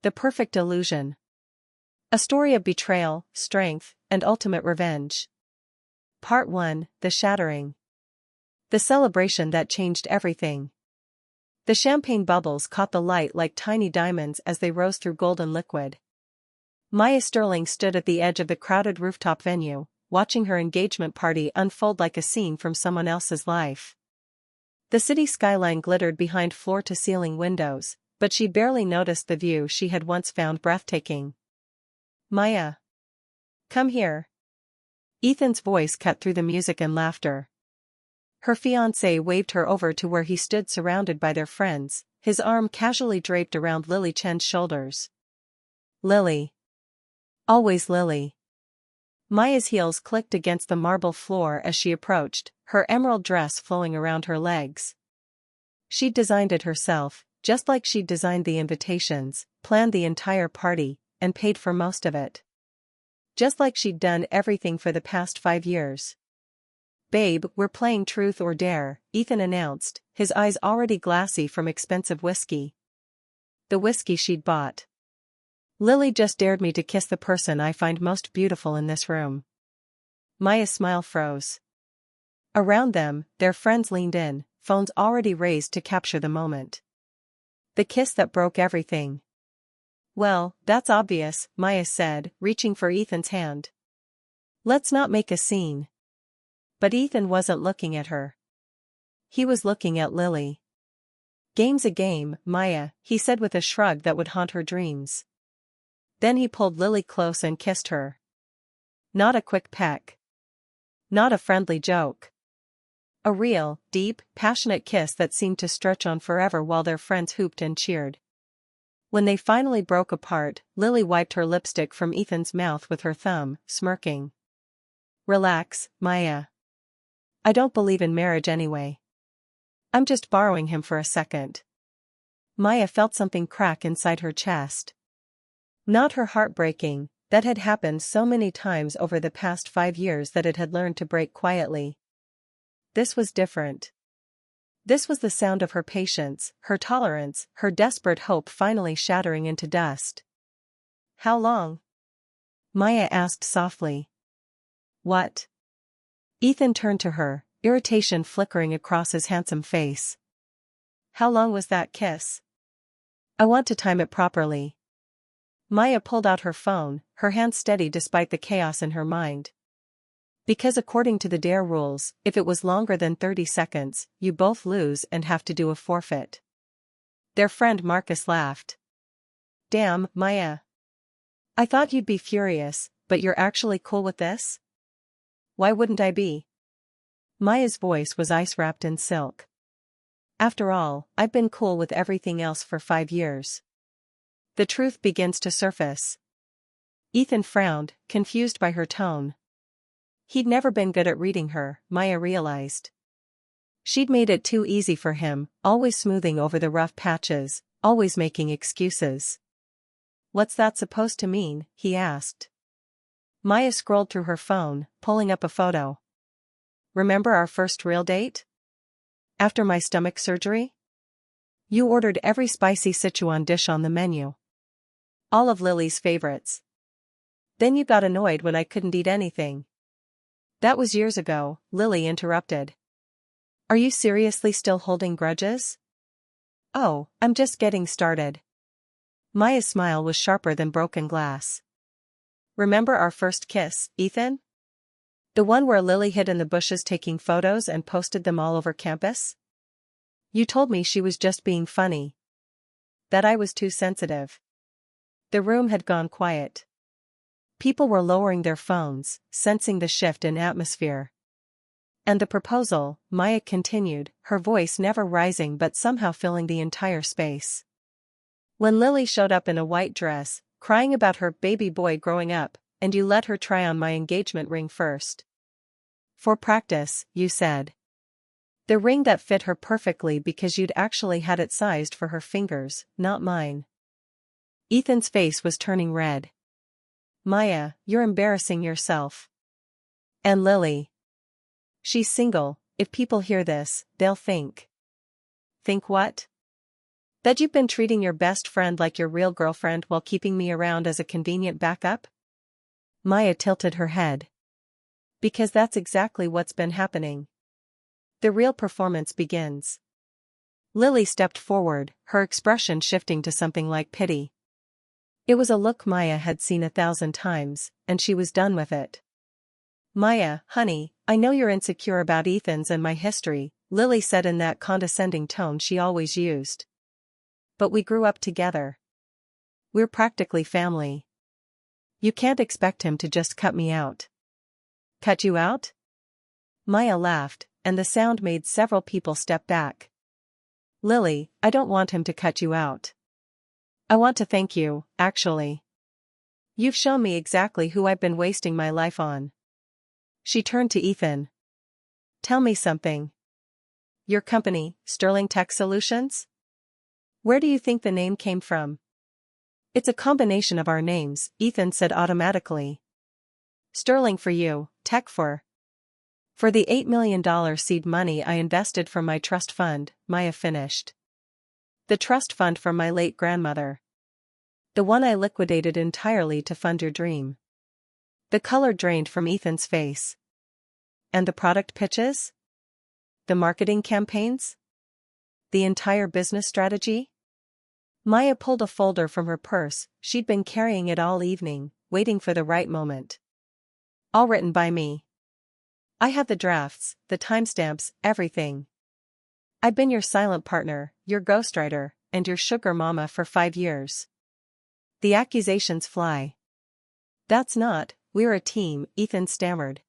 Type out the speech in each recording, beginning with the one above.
The Perfect Illusion. A story of betrayal, strength, and ultimate revenge. Part 1, The Shattering. The celebration that changed everything. The champagne bubbles caught the light like tiny diamonds as they rose through golden liquid. Maya Sterling stood at the edge of the crowded rooftop venue, watching her engagement party unfold like a scene from someone else's life. The city skyline glittered behind floor-to-ceiling windows, but she barely noticed the view she had once found breathtaking. "Maya. Come here." Ethan's voice cut through the music and laughter. Her fiancé waved her over to where he stood surrounded by their friends, his arm casually draped around Lily Chen's shoulders. Lily. Always Lily. Maya's heels clicked against the marble floor as she approached, her emerald dress flowing around her legs. She'd designed it herself, just like she'd designed the invitations, planned the entire party, and paid for most of it. Just like she'd done everything for the past 5 years. "Babe, we're playing Truth or Dare," Ethan announced, his eyes already glassy from expensive whiskey. The whiskey she'd bought. "Lily just dared me to kiss the person I find most beautiful in this room." Maya's smile froze. Around them, their friends leaned in, phones already raised to capture the moment. The kiss that broke everything. "Well, that's obvious," Maya said, reaching for Ethan's hand. "Let's not make a scene." But Ethan wasn't looking at her. He was looking at Lily. "Game's a game, Maya," he said with a shrug that would haunt her dreams. Then he pulled Lily close and kissed her. Not a quick peck. Not a friendly joke. A real, deep, passionate kiss that seemed to stretch on forever while their friends hooped and cheered. When they finally broke apart, Lily wiped her lipstick from Ethan's mouth with her thumb, smirking. "Relax, Maya. I don't believe in marriage anyway. I'm just borrowing him for a second." Maya felt something crack inside her chest. Not her heart breaking, that had happened so many times over the past 5 years that it had learned to break quietly. This was different. This was the sound of her patience, her tolerance, her desperate hope finally shattering into dust. "How long?" Maya asked softly. "What?" Ethan turned to her, irritation flickering across his handsome face. "How long was that kiss? I want to time it properly." Maya pulled out her phone, her hand steady despite the chaos in her mind. "Because according to the Dare rules, if it was longer than 30 seconds, you both lose and have to do a forfeit." Their friend Marcus laughed. "Damn, Maya. I thought you'd be furious, but you're actually cool with this?" "Why wouldn't I be?" Maya's voice was ice wrapped in silk. "After all, I've been cool with everything else for 5 years. The truth begins to surface." Ethan frowned, confused by her tone. He'd never been good at reading her, Maya realized. She'd made it too easy for him, always smoothing over the rough patches, always making excuses. "What's that supposed to mean?" he asked. Maya scrolled through her phone, pulling up a photo. "Remember our first real date? After my stomach surgery? You ordered every spicy Sichuan dish on the menu. All of Lily's favorites. Then you got annoyed when I couldn't eat anything." "That was years ago," Lily interrupted. "Are you seriously still holding grudges?" "Oh, I'm just getting started." Maya's smile was sharper than broken glass. "Remember our first kiss, Ethan? The one where Lily hid in the bushes taking photos and posted them all over campus? You told me she was just being funny. That I was too sensitive." The room had gone quiet. People were lowering their phones, sensing the shift in atmosphere. "And the proposal," Maya continued, her voice never rising but somehow filling the entire space. "When Lily showed up in a white dress, crying about her baby boy growing up, and you let her try on my engagement ring first. For practice, you said. The ring that fit her perfectly because you'd actually had it sized for her fingers, not mine." Ethan's face was turning red. "Maya, you're embarrassing yourself. And Lily. She's single. If people hear this, they'll think." "Think what?" That you've been treating your best friend like your real girlfriend while keeping me around as a convenient backup? Maya tilted her head. Because that's exactly what's been happening. The real performance begins. Lily stepped forward, her expression shifting to something like pity. It was a look Maya had seen 1,000 times, and she was done with it. Maya, honey, I know you're insecure about Ethan's and my history, Lily said in that condescending tone she always used. But we grew up together. We're practically family. You can't expect him to just cut me out. Cut you out? Maya laughed, and the sound made several people step back. Lily, I don't want him to cut you out. I want to thank you, actually. You've shown me exactly who I've been wasting my life on. She turned to Ethan. Tell me something. Your company, Sterling Tech Solutions? Where do you think the name came from? It's a combination of our names, Ethan said automatically. Sterling for you, Tech for the $8 million seed money I invested from my trust fund, Maya finished. The trust fund from my late grandmother. The one I liquidated entirely to fund your dream. The color drained from Ethan's face. And the product pitches? The marketing campaigns? The entire business strategy? Maya pulled a folder from her purse, she'd been carrying it all evening, waiting for the right moment. All written by me. I have the drafts, the timestamps, everything. I've been your silent partner, your ghostwriter, and your sugar mama for 5 years. The accusations fly. That's not, we're a team, Ethan stammered.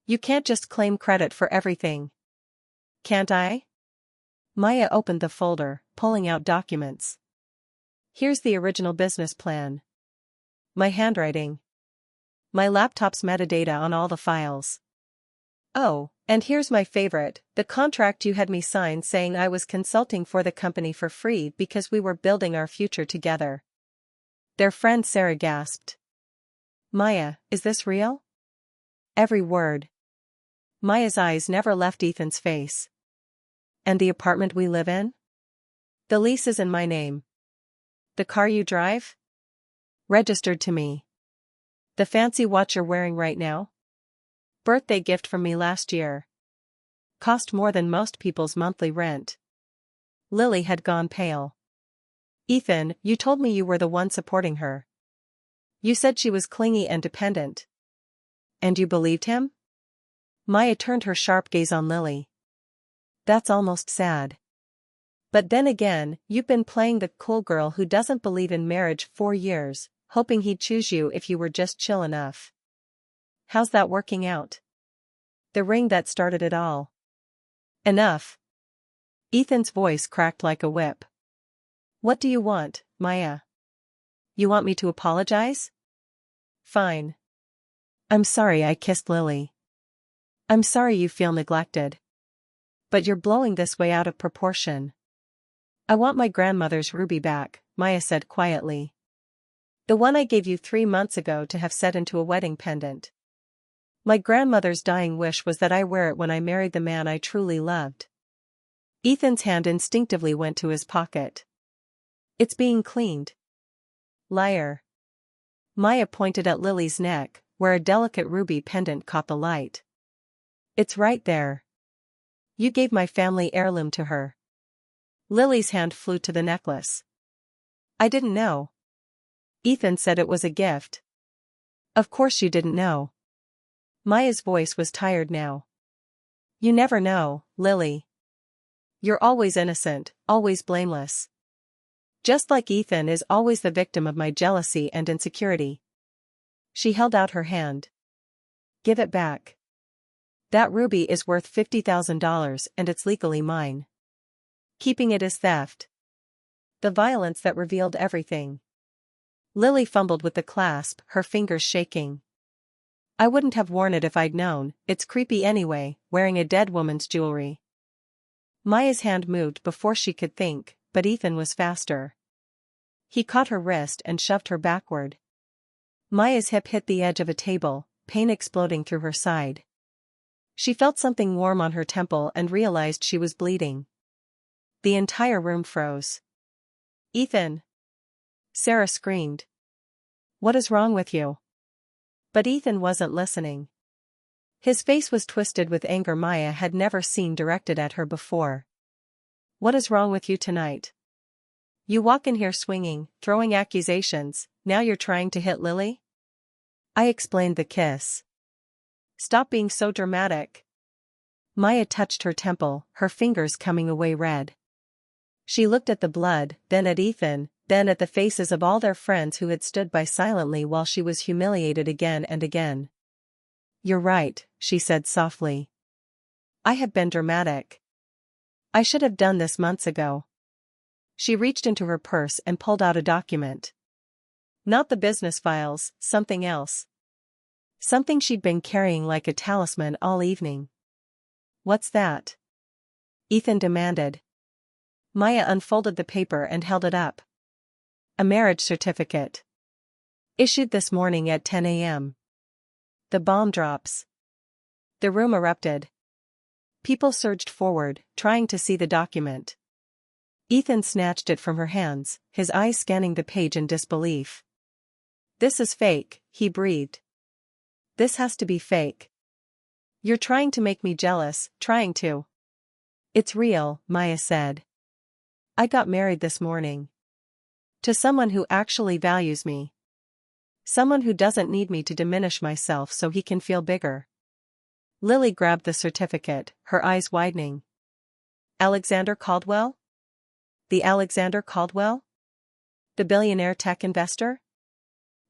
You can't just claim credit for everything. Can't I? Maya opened the folder, pulling out documents. Here's the original business plan. My handwriting. My laptop's metadata on all the files. Oh, and here's my favorite, the contract you had me sign saying I was consulting for the company for free because we were building our future together. Their friend Sarah gasped. Maya, is this real? Every word. Maya's eyes never left Ethan's face. And the apartment we live in? The lease is in my name. The car you drive? Registered to me. The fancy watch you're wearing right now? Birthday gift from me last year. Cost more than most people's monthly rent. Lily had gone pale. Ethan, you told me you were the one supporting her. You said she was clingy and dependent. And you believed him? Maya turned her sharp gaze on Lily. That's almost sad. But then again, you've been playing the cool girl who doesn't believe in marriage 4 years, hoping he'd choose you if you were just chill enough. How's that working out? The ring that started it all. Enough. Ethan's voice cracked like a whip. What do you want, Maya? You want me to apologize? Fine. I'm sorry I kissed Lily. I'm sorry you feel neglected. But you're blowing this way out of proportion. I want my grandmother's ruby back, Maya said quietly. The one I gave you 3 months ago to have set into a wedding pendant. My grandmother's dying wish was that I wear it when I married the man I truly loved. Ethan's hand instinctively went to his pocket. It's being cleaned. Liar. Maya pointed at Lily's neck, where a delicate ruby pendant caught the light. It's right there. You gave my family heirloom to her. Lily's hand flew to the necklace. I didn't know. Ethan said it was a gift. Of course you didn't know. Maya's voice was tired now. You never know, Lily. You're always innocent, always blameless. Just like Ethan is always the victim of my jealousy and insecurity. She held out her hand. Give it back. That ruby is worth $50,000 and it's legally mine. Keeping it is theft. The violence that revealed everything. Lily fumbled with the clasp, her fingers shaking. I wouldn't have worn it if I'd known, it's creepy anyway, wearing a dead woman's jewelry. Maya's hand moved before she could think, but Ethan was faster. He caught her wrist and shoved her backward. Maya's hip hit the edge of a table, pain exploding through her side. She felt something warm on her temple and realized she was bleeding. The entire room froze. Ethan! Sarah screamed. What is wrong with you? But Ethan wasn't listening. His face was twisted with anger Maya had never seen directed at her before. What is wrong with you tonight? You walk in here swinging, throwing accusations, now you're trying to hit Lily? I explained the kiss. Stop being so dramatic. Maya touched her temple, her fingers coming away red. She looked at the blood, then at Ethan, then at the faces of all their friends who had stood by silently while she was humiliated again and again. You're right, she said softly. I have been dramatic. I should have done this months ago. She reached into her purse and pulled out a document. Not the business files, something else. Something she'd been carrying like a talisman all evening. What's that? Ethan demanded. Maya unfolded the paper and held it up. A marriage certificate. Issued this morning at 10 a.m. The bomb drops. The room erupted. People surged forward, trying to see the document. Ethan snatched it from her hands, his eyes scanning the page in disbelief. This is fake, he breathed. This has to be fake. You're trying to make me jealous, trying to. It's real, Maya said. I got married this morning. To someone who actually values me. Someone who doesn't need me to diminish myself so he can feel bigger. Lily grabbed the certificate, her eyes widening. Alexander Caldwell? The Alexander Caldwell? The billionaire tech investor?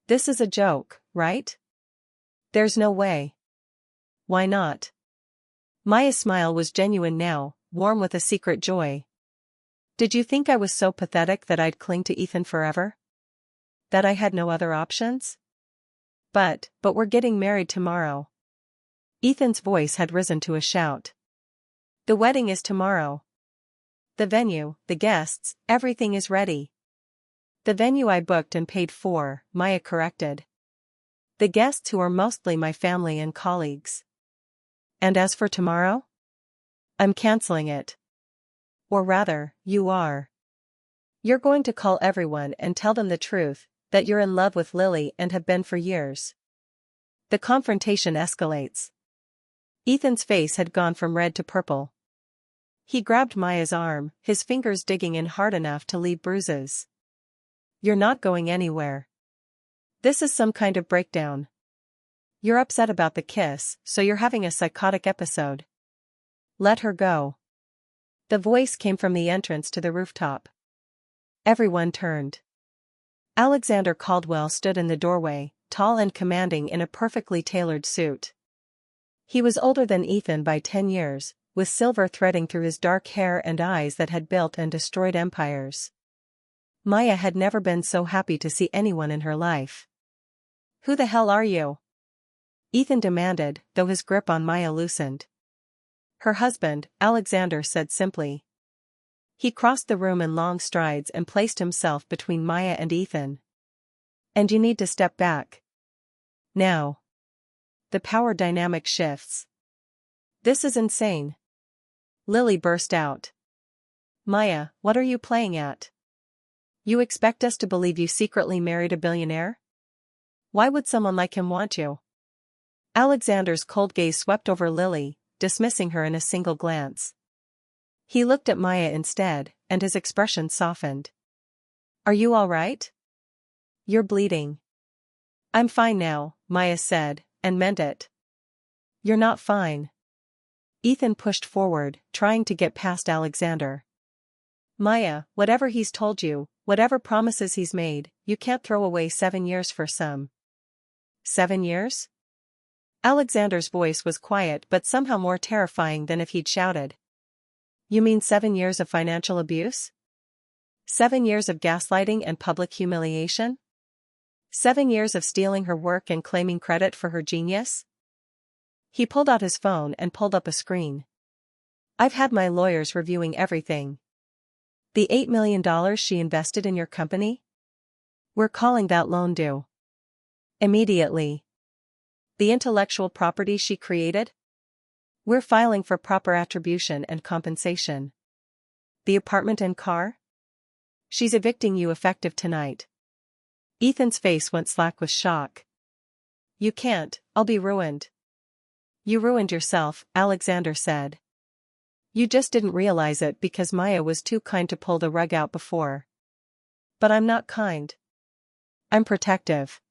This is a joke, right? There's no way. Why not? Maya's smile was genuine now, warm with a secret joy. Did you think I was so pathetic that I'd cling to Ethan forever? That I had no other options? But we're getting married tomorrow. Ethan's voice had risen to a shout. The wedding is tomorrow. The venue, the guests, everything is ready. The venue I booked and paid for, Maya corrected. The guests who are mostly my family and colleagues. And as for tomorrow? I'm canceling it. Or rather, you are. You're going to call everyone and tell them the truth, that you're in love with Lily and have been for years. The confrontation escalates. Ethan's face had gone from red to purple. He grabbed Maya's arm, his fingers digging in hard enough to leave bruises. You're not going anywhere. This is some kind of breakdown. You're upset about the kiss, so you're having a psychotic episode. Let her go. The voice came from the entrance to the rooftop. Everyone turned. Alexander Caldwell stood in the doorway, tall and commanding in a perfectly tailored suit. He was older than Ethan by 10 years, with silver threading through his dark hair and eyes that had built and destroyed empires. Maya had never been so happy to see anyone in her life. Who the hell are you? Ethan demanded, though his grip on Maya loosened. Her husband, Alexander said simply. He crossed the room in long strides and placed himself between Maya and Ethan. And you need to step back. Now. The power dynamic shifts. This is insane. Lily burst out. Maya, what are you playing at? You expect us to believe you secretly married a billionaire? Why would someone like him want you? Alexander's cold gaze swept over Lily, dismissing her in a single glance. He looked at Maya instead, and his expression softened. Are you all right? You're bleeding. I'm fine now, Maya said, and meant it. You're not fine. Ethan pushed forward, trying to get past Alexander. Maya, whatever he's told you, whatever promises he's made, you can't throw away 7 years for some. 7 years? Alexander's voice was quiet but somehow more terrifying than if he'd shouted. You mean 7 years of financial abuse? 7 years of gaslighting and public humiliation? 7 years of stealing her work and claiming credit for her genius? He pulled out his phone and pulled up a screen. I've had my lawyers reviewing everything. The $8 million she invested in your company? We're calling that loan due. Immediately. The intellectual property she created? We're filing for proper attribution and compensation. The apartment and car? She's evicting you effective tonight. Ethan's face went slack with shock. You can't, I'll be ruined. You ruined yourself, Alexander said. You just didn't realize it because Maya was too kind to pull the rug out before. But I'm not kind. I'm protective.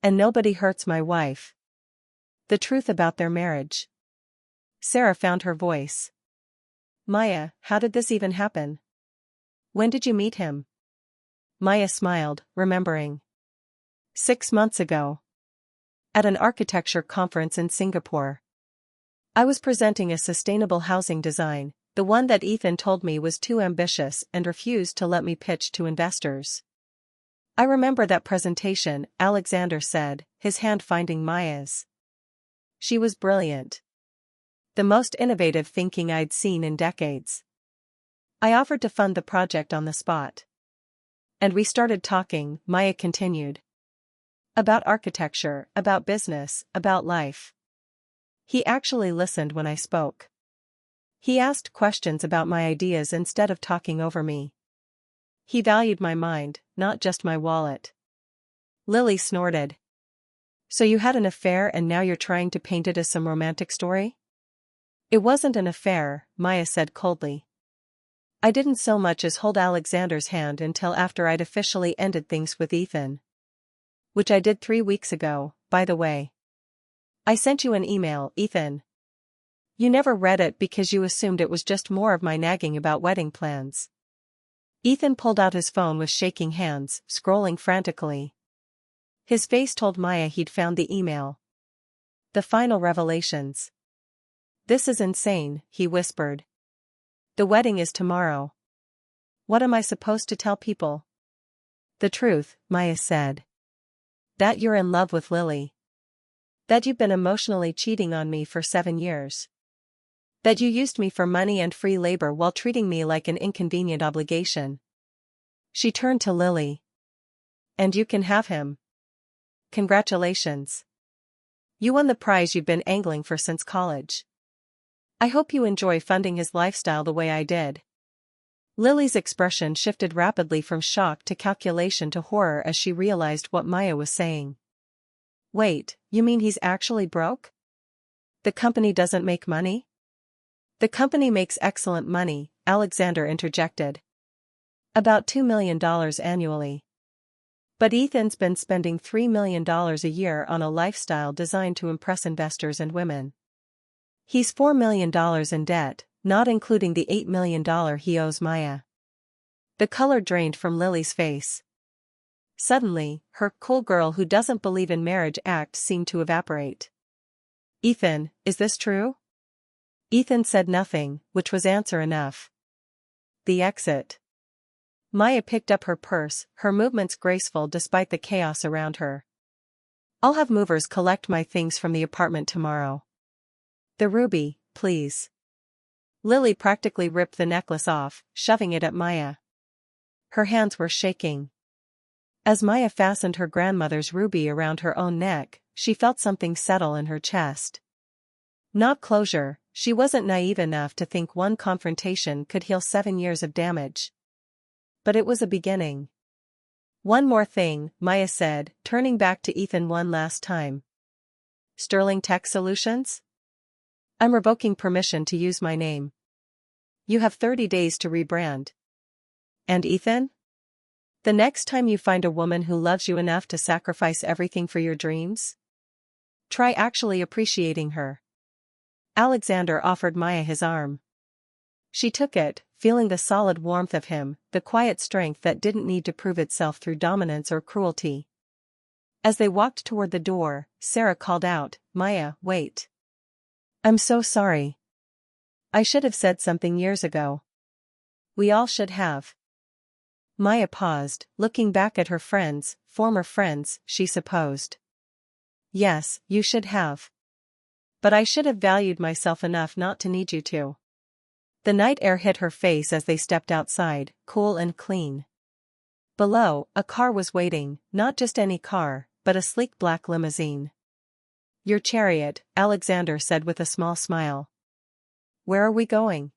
And nobody hurts my wife. The truth about their marriage. Sarah found her voice. Maya, how did this even happen? When did you meet him? Maya smiled, remembering. 6 months ago. At an architecture conference in Singapore. I was presenting a sustainable housing design, the one that Ethan told me was too ambitious and refused to let me pitch to investors. I remember that presentation, Alexander said, his hand finding Maya's. She was brilliant. The most innovative thinking I'd seen in decades. I offered to fund the project on the spot. And we started talking, Maya continued. About architecture, about business, about life. He actually listened when I spoke. He asked questions about my ideas instead of talking over me. He valued my mind, not just my wallet. Lily snorted. So you had an affair and now you're trying to paint it as some romantic story? It wasn't an affair, Maya said coldly. I didn't so much as hold Alexander's hand until after I'd officially ended things with Ethan. Which I did 3 weeks ago, by the way. I sent you an email, Ethan. You never read it because you assumed it was just more of my nagging about wedding plans. Ethan pulled out his phone with shaking hands, scrolling frantically. His face told Maya he'd found the email. The final revelations. This is insane, he whispered. The wedding is tomorrow. What am I supposed to tell people? The truth, Maya said. That you're in love with Lily. That you've been emotionally cheating on me for 7 years. That you used me for money and free labor while treating me like an inconvenient obligation. She turned to Lily. And you can have him. Congratulations. You won the prize you've been angling for since college. I hope you enjoy funding his lifestyle the way I did. Lily's expression shifted rapidly from shock to calculation to horror as she realized what Maya was saying. Wait, you mean he's actually broke? The company doesn't make money? The company makes excellent money, Alexander interjected. About $2 million annually. But Ethan's been spending $3 million a year on a lifestyle designed to impress investors and women. He's $4 million in debt, not including the $8 million he owes Maya. The color drained from Lily's face. Suddenly, her cool girl who doesn't believe in marriage act seemed to evaporate. Ethan, is this true? Ethan said nothing, which was answer enough. The exit. Maya picked up her purse, her movements graceful despite the chaos around her. I'll have movers collect my things from the apartment tomorrow. The ruby, please. Lily practically ripped the necklace off, shoving it at Maya. Her hands were shaking. As Maya fastened her grandmother's ruby around her own neck, she felt something settle in her chest. Not closure, she wasn't naive enough to think one confrontation could heal 7 years of damage. But it was a beginning. One more thing, Maya said, turning back to Ethan one last time. Sterling Tech Solutions? I'm revoking permission to use my name. You have 30 days to rebrand. And Ethan? The next time you find a woman who loves you enough to sacrifice everything for your dreams? Try actually appreciating her. Alexander offered Maya his arm. She took it, feeling the solid warmth of him, the quiet strength that didn't need to prove itself through dominance or cruelty. As they walked toward the door, Sarah called out, Maya, wait. I'm so sorry. I should have said something years ago. We all should have. Maya paused, looking back at her friends, former friends, she supposed. Yes, you should have. But I should have valued myself enough not to need you to. The night air hit her face as they stepped outside, cool and clean. Below, a car was waiting, not just any car, but a sleek black limousine. Your chariot, Alexander said with a small smile. Where are we going?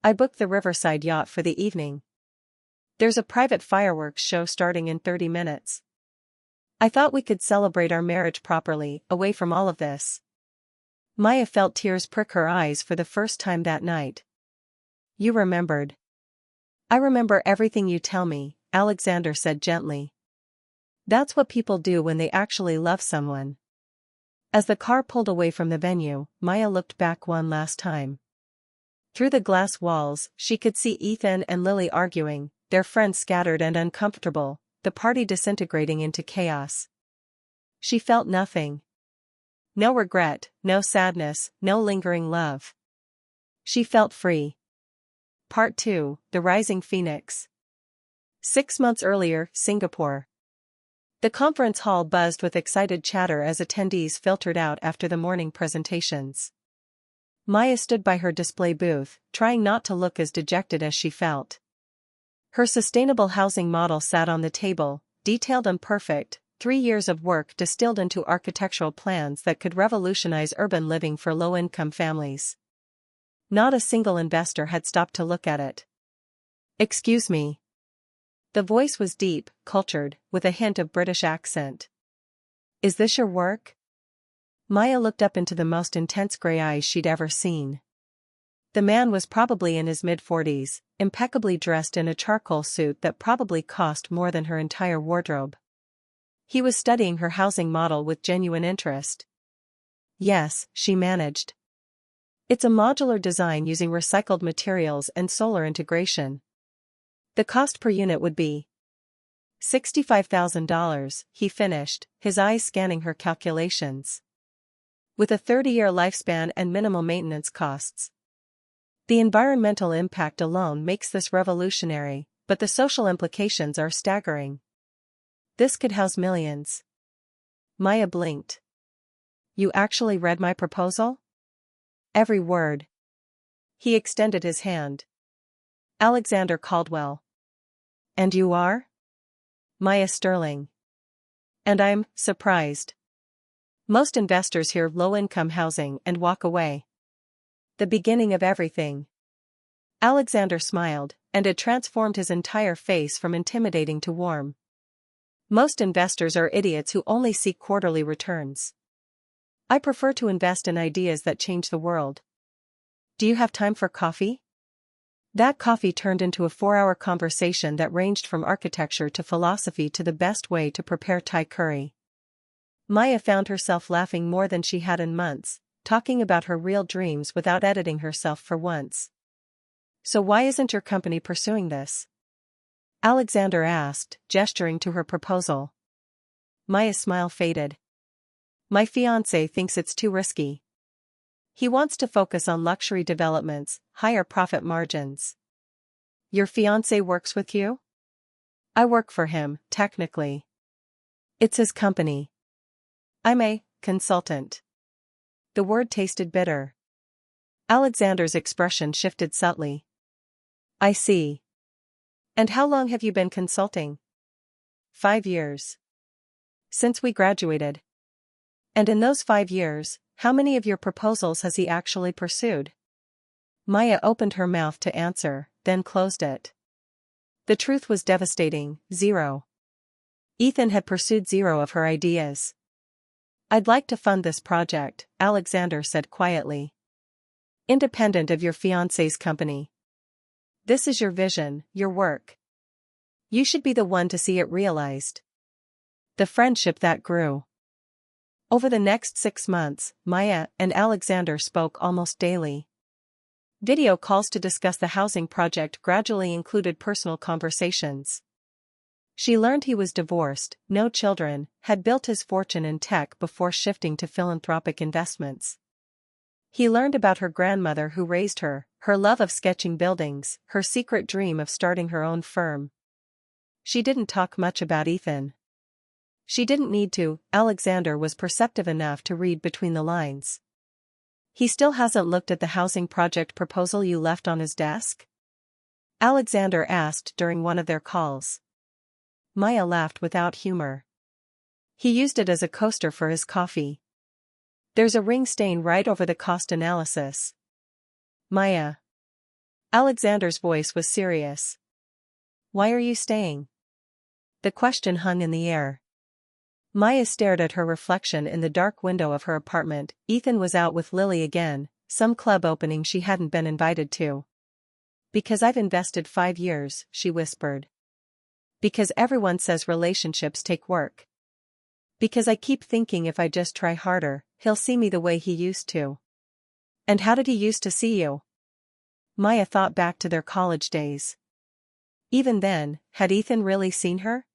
I booked the riverside yacht for the evening. There's a private fireworks show starting in 30 minutes. I thought we could celebrate our marriage properly, away from all of this. Maya felt tears prick her eyes for the first time that night. You remembered. I remember everything you tell me, Alexander said gently. That's what people do when they actually love someone. As the car pulled away from the venue, Maya looked back one last time. Through the glass walls, she could see Ethan and Lily arguing, their friends scattered and uncomfortable, the party disintegrating into chaos. She felt nothing. No regret, no sadness, no lingering love. She felt free. Part 2, The Rising Phoenix. 6 months earlier, Singapore. The conference hall buzzed with excited chatter as attendees filtered out after the morning presentations. Maya stood by her display booth, trying not to look as dejected as she felt. Her sustainable housing model sat on the table, detailed and perfect, 3 years of work distilled into architectural plans that could revolutionize urban living for low-income families. Not a single investor had stopped to look at it. Excuse me. The voice was deep, cultured, with a hint of British accent. Is this your work? Maya looked up into the most intense gray eyes she'd ever seen. The man was probably in his mid-40s, impeccably dressed in a charcoal suit that probably cost more than her entire wardrobe. He was studying her housing model with genuine interest. Yes, she managed. It's a modular design using recycled materials and solar integration. The cost per unit would be $65,000, he finished, his eyes scanning her calculations. With a 30-year lifespan and minimal maintenance costs. The environmental impact alone makes this revolutionary, but the social implications are staggering. This could house millions. Maya blinked. You actually read my proposal? Every word. He extended his hand. Alexander Caldwell. And you are? Maya Sterling. And I'm surprised. Most investors hear low-income housing and walk away. The beginning of everything. Alexander smiled, and it transformed his entire face from intimidating to warm. Most investors are idiots who only seek quarterly returns. I prefer to invest in ideas that change the world. Do you have time for coffee? That coffee turned into a 4-hour conversation that ranged from architecture to philosophy to the best way to prepare Thai curry. Maya found herself laughing more than she had in months, talking about her real dreams without editing herself for once. So why isn't your company pursuing this? Alexander asked, gesturing to her proposal. Maya's smile faded. My fiancé thinks it's too risky. He wants to focus on luxury developments, higher profit margins. Your fiancé works with you? I work for him, technically. It's his company. I'm a consultant. The word tasted bitter. Alexander's expression shifted subtly. I see. And how long have you been consulting? 5 years. Since we graduated. And in those 5 years, how many of your proposals has he actually pursued? Maya opened her mouth to answer, then closed it. The truth was devastating, 0. Ethan had pursued 0 of her ideas. I'd like to fund this project, Alexander said quietly. Independent of your fiancé's company. This is your vision, your work. You should be the one to see it realized. The friendship that grew. Over the next 6 months, Maya and Alexander spoke almost daily. Video calls to discuss the housing project gradually included personal conversations. She learned he was divorced, no children, had built his fortune in tech before shifting to philanthropic investments. He learned about her grandmother who raised her, her love of sketching buildings, her secret dream of starting her own firm. She didn't talk much about Ethan. She didn't need to. Alexander was perceptive enough to read between the lines. He still hasn't looked at the housing project proposal you left on his desk? Alexander asked during one of their calls. Maya laughed without humor. He used it as a coaster for his coffee. There's a ring stain right over the cost analysis. Maya. Alexander's voice was serious. Why are you staying? The question hung in the air. Maya stared at her reflection in the dark window of her apartment. Ethan was out with Lily again, some club opening she hadn't been invited to. Because I've invested 5 years, she whispered. Because everyone says relationships take work. Because I keep thinking if I just try harder, he'll see me the way he used to. And how did he used to see you? Maya thought back to their college days. Even then, had Ethan really seen her?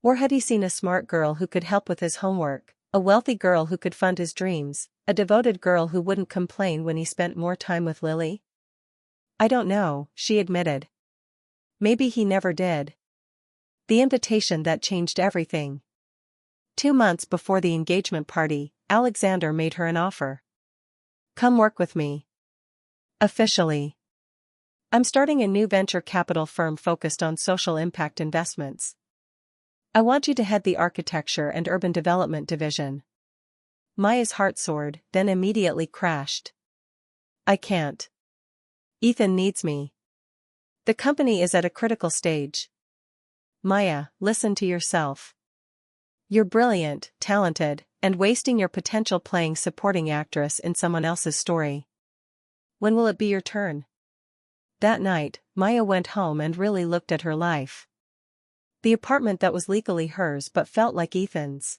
Or had he seen a smart girl who could help with his homework, a wealthy girl who could fund his dreams, a devoted girl who wouldn't complain when he spent more time with Lily? I don't know, she admitted. Maybe he never did. The invitation that changed everything. 2 months before the engagement party, Alexander made her an offer. Come work with me. Officially. I'm starting a new venture capital firm focused on social impact investments. I want you to head the architecture and urban development division. Maya's heart soared, then immediately crashed. I can't. Ethan needs me. The company is at a critical stage. Maya, listen to yourself. You're brilliant, talented, and wasting your potential playing supporting actress in someone else's story. When will it be your turn? That night, Maya went home and really looked at her life. The apartment that was legally hers but felt like Ethan's.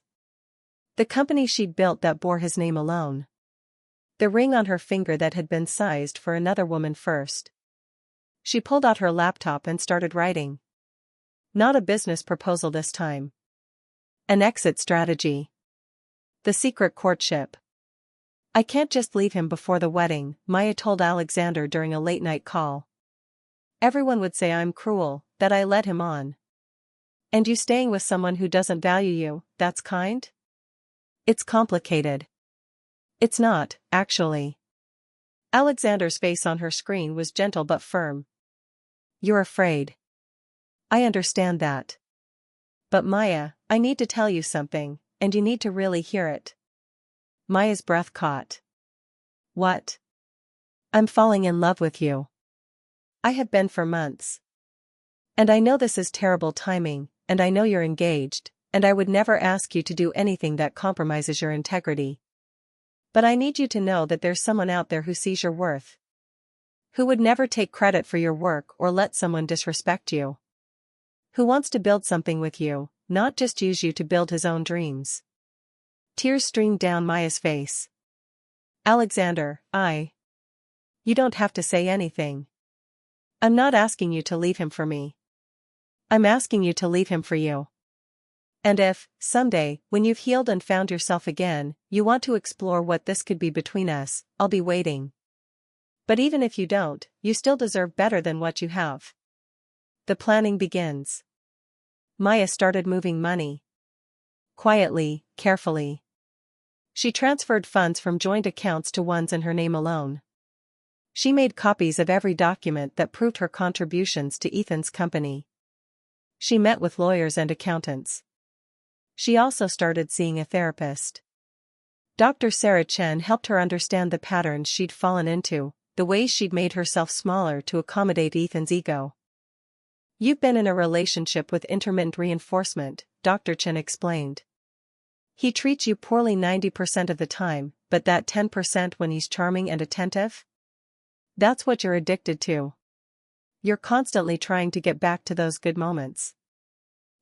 The company she'd built that bore his name alone. The ring on her finger that had been sized for another woman first. She pulled out her laptop and started writing. Not a business proposal this time. An exit strategy. The secret courtship. I can't just leave him before the wedding, Maya told Alexander during a late-night call. Everyone would say I'm cruel, that I led him on. And you staying with someone who doesn't value you, that's kind? It's complicated. It's not, actually. Alexander's face on her screen was gentle but firm. You're afraid. I understand that. But Maya, I need to tell you something, and you need to really hear it. Maya's breath caught. What? I'm falling in love with you. I have been for months. And I know this is terrible timing, and I know you're engaged, and I would never ask you to do anything that compromises your integrity. But I need you to know that there's someone out there who sees your worth. Who would never take credit for your work or let someone disrespect you. Who wants to build something with you, not just use you to build his own dreams. Tears streamed down Maya's face. Alexander, You don't have to say anything. I'm not asking you to leave him for me. I'm asking you to leave him for you. And if, someday, when you've healed and found yourself again, you want to explore what this could be between us, I'll be waiting. But even if you don't, you still deserve better than what you have. The planning begins. Maya started moving money. Quietly, carefully. She transferred funds from joint accounts to ones in her name alone. She made copies of every document that proved her contributions to Ethan's company. She met with lawyers and accountants. She also started seeing a therapist. Dr. Sarah Chen helped her understand the patterns she'd fallen into, the ways she'd made herself smaller to accommodate Ethan's ego. You've been in a relationship with intermittent reinforcement, Dr. Chen explained. He treats you poorly 90% of the time, but that 10% when he's charming and attentive? That's what you're addicted to. You're constantly trying to get back to those good moments.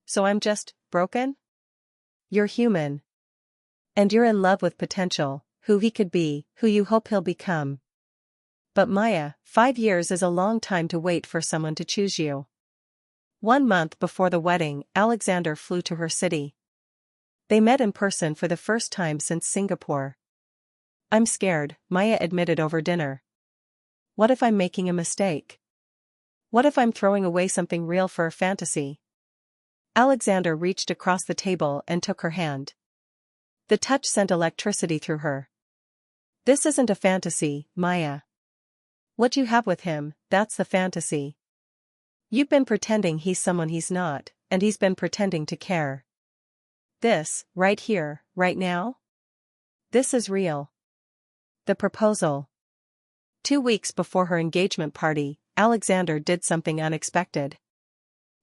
So I'm just broken? You're human. And you're in love with potential, who he could be, who you hope he'll become. But Maya, 5 years is a long time to wait for someone to choose you. 1 month before the wedding, Alexander flew to her city. They met in person for the first time since Singapore. I'm scared, Maya admitted over dinner. What if I'm making a mistake? What if I'm throwing away something real for a fantasy? Alexander reached across the table and took her hand. The touch sent electricity through her. This isn't a fantasy, Maya. What you have with him, that's the fantasy. You've been pretending he's someone he's not, and he's been pretending to care. This, right here, right now? This is real. The proposal. 2 weeks before her engagement party, Alexander did something unexpected.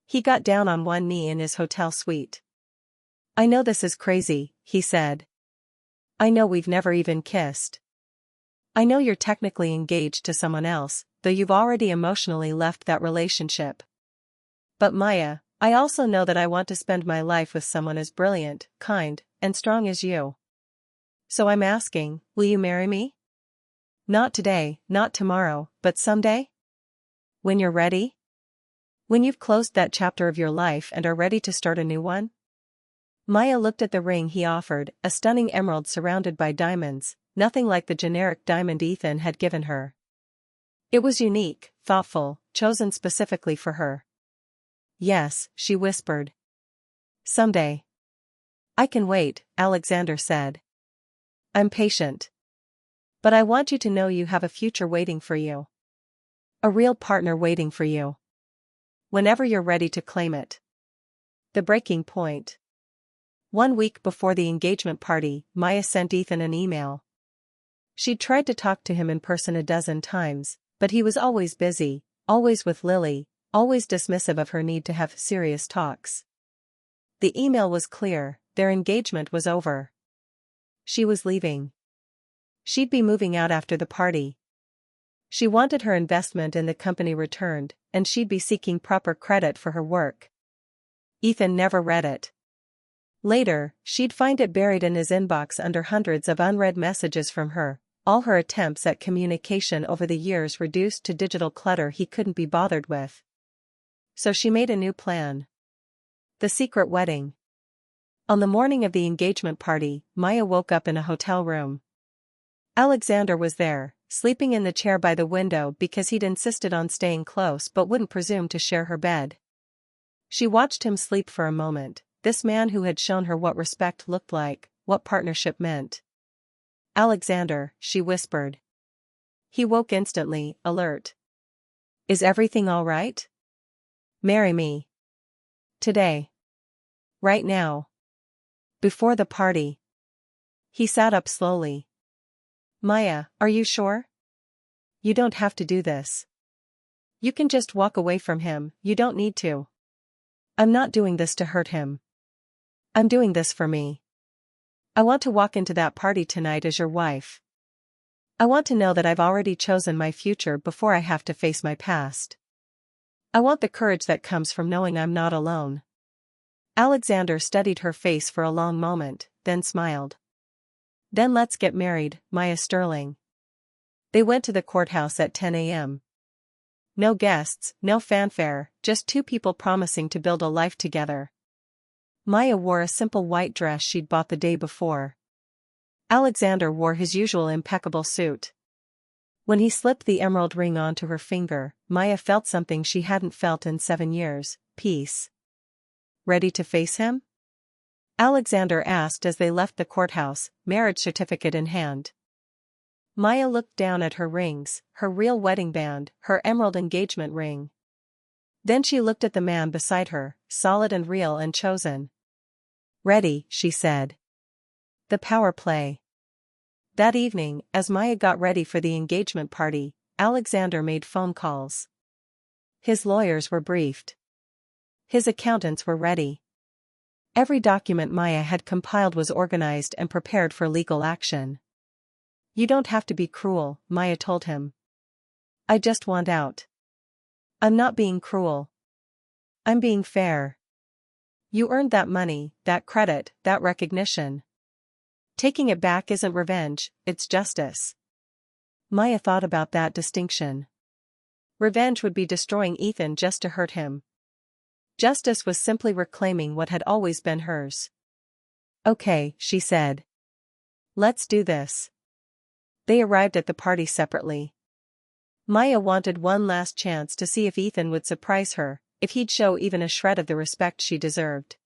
He got down on one knee in his hotel suite. "I know this is crazy," he said. "I know we've never even kissed. I know you're technically engaged to someone else, though you've already emotionally left that relationship. But Maya, I also know that I want to spend my life with someone as brilliant, kind, and strong as you. So I'm asking, will you marry me? Not today, not tomorrow, but someday? When you're ready? When you've closed that chapter of your life and are ready to start a new one?" Maya looked at the ring he offered, a stunning emerald surrounded by diamonds, nothing like the generic diamond Ethan had given her. It was unique, thoughtful, chosen specifically for her. "Yes," she whispered. "Someday." "I can wait," Alexander said. "I'm patient. But I want you to know you have a future waiting for you. A real partner waiting for you. Whenever you're ready to claim it." The breaking point. 1 week before the engagement party, Maya sent Ethan an email. She'd tried to talk to him in person a dozen times, but he was always busy, always with Lily, always dismissive of her need to have serious talks. The email was clear: their engagement was over. She was leaving. She'd be moving out after the party. She wanted her investment in the company returned, and she'd be seeking proper credit for her work. Ethan never read it. Later, she'd find it buried in his inbox under hundreds of unread messages from her, all her attempts at communication over the years reduced to digital clutter he couldn't be bothered with. So she made a new plan. The secret wedding. On the morning of the engagement party, Maya woke up in a hotel room. Alexander was there, sleeping in the chair by the window because he'd insisted on staying close but wouldn't presume to share her bed. She watched him sleep for a moment, this man who had shown her what respect looked like, what partnership meant. "Alexander," she whispered. He woke instantly, alert. "Is everything all right? Marry me. Today. Right now. Before the party." He sat up slowly. "Maya, are you sure? You don't have to do this. You can just walk away from him, you don't need to. I'm not doing this to hurt him. I'm doing this for me. I want to walk into that party tonight as your wife. I want to know that I've already chosen my future before I have to face my past. I want the courage that comes from knowing I'm not alone." Alexander studied her face for a long moment, then smiled. "Then let's get married, Maya Sterling." They went to the courthouse at 10 a.m. No guests, no fanfare, just two people promising to build a life together. Maya wore a simple white dress she'd bought the day before. Alexander wore his usual impeccable suit. When he slipped the emerald ring onto her finger, Maya felt something she hadn't felt in 7 years: peace. "Ready to face him?" Alexander asked as they left the courthouse, marriage certificate in hand. Maya looked down at her rings, her real wedding band, her emerald engagement ring. Then she looked at the man beside her, solid and real and chosen. "Ready," she said. The power play. That evening, as Maya got ready for the engagement party, Alexander made phone calls. His lawyers were briefed. His accountants were ready. Every document Maya had compiled was organized and prepared for legal action. "You don't have to be cruel," Maya told him. "I just want out. I'm not being cruel. I'm being fair. You earned that money, that credit, that recognition. Taking it back isn't revenge, it's justice." Maya thought about that distinction. Revenge would be destroying Ethan just to hurt him. Justice was simply reclaiming what had always been hers. "Okay," she said. "Let's do this." They arrived at the party separately. Maya wanted one last chance to see if Ethan would surprise her, if he'd show even a shred of the respect she deserved.